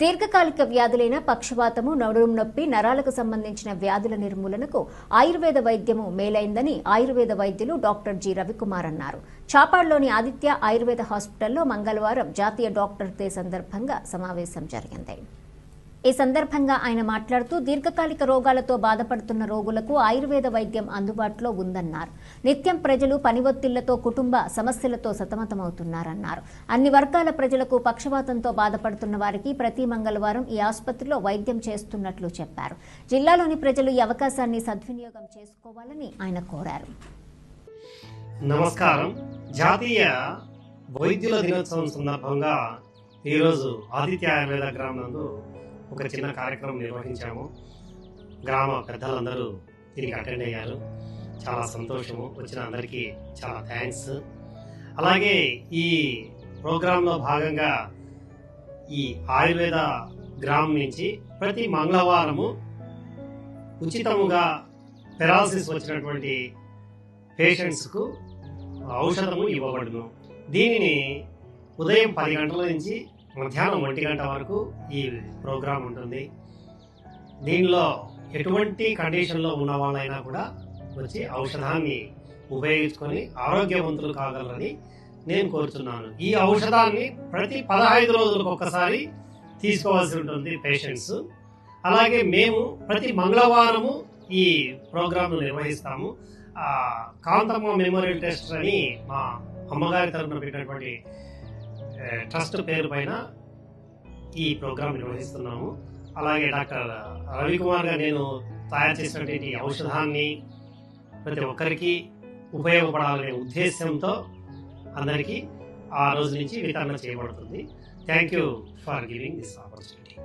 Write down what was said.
దీర్ఘకాలిక వ్యాధులైన పక్షవాతము, నడుము నొప్పి, నరాలకు సంబంధించిన వ్యాధుల నిర్మూలనకు ఆయుర్వేద వైద్యము మేలైందని ఆయుర్వేద వైద్యులు డాక్టర్ జి రవికుమార్ అన్నారు. చాపాడ్లోని ఆదిత్య ఆయుర్వేద హాస్పిటల్లో మంగళవారం జాతీయ డాక్టర్ డే సందర్భంగా సమావేశం జరిగింది. ఈ సందర్భంగా ఆయన మాట్లాడుతూ దీర్ఘకాలిక రోగాలతో బాధపడుతున్న రోగులకు ఆయుర్వేద వైద్యం అందుబాటులో ఉందన్నారు. నిత్యం ప్రజలు పని ఒత్తిళ్లతో, కుటుంబ సమస్యలతో సతమతమవుతున్నారన్నారు. అన్ని వర్గాల ప్రజలకు పక్షవాతంతో బాధపడుతున్న వారికి ప్రతి మంగళవారం ఈ ఆసుపత్రిలో వైద్యం చేస్తున్నట్లు చెప్పారు. జిల్లాలోని ప్రజలు ఈ అవకాశాన్ని సద్వినియోగం చేసుకోవాలని ఆయన కోరారు. నమస్కారం. జాతీయ వైద్యుల దినోత్సవం సందర్భంగా ఈరోజు ఆదిత్య ఆయుర్వేద గ్రామం నందు ఒక చిన్న కార్యక్రమం నిర్వహించాము. గ్రామ పెద్దలందరూ దీనికి అటెండ్ అయ్యారు. చాలా సంతోషము. వచ్చిన అందరికీ చాలా థ్యాంక్స్. అలాగే ఈ ప్రోగ్రాంలో భాగంగా ఈ ఆయుర్వేద గ్రామం నుంచి ప్రతి మంగళవారము ఉచితముగా పెరాలసిస్ వచ్చినటువంటి పేషెంట్స్కు ఔషధము ఇవ్వబడును. దీనిని ఉదయం 10 గంటల నుంచి మధ్యాహ్నం 1 గంట వరకు ఈ ప్రోగ్రాం ఉంటుంది. దీనిలో ఎటువంటి కండిషన్లో ఉన్న వాళ్ళైనా కూడా వచ్చి ఔషధాన్ని ఉపయోగించుకొని ఆరోగ్యవంతులు కాగలరని నేను కోరుతున్నాను. ఈ ఔషధాన్ని ప్రతి 15 రోజులకు ఒకసారి తీసుకోవాల్సి ఉంటుంది పేషెంట్స్. అలాగే మేము ప్రతి మంగళవారము ఈ ప్రోగ్రాంను నిర్వహిస్తాము. కాంతమ్మ మెమోరియల్ ట్రస్ట్ అని మా అమ్మగారి తరఫున పెట్టినటువంటి ట్రస్ట్ పేరు పైన ఈ ప్రోగ్రాం నిర్వహిస్తున్నాము. అలాగే డాక్టర్ రవికుమార్ గారు నేను తయారు చేసినటువంటి ఔషధాన్ని ప్రతి ఒక్కరికి ఉపయోగపడాలనే ఉద్దేశంతో అందరికీ ఆ రోజు నుంచి వితరణ చేయబడుతుంది. Thank you for giving this opportunity.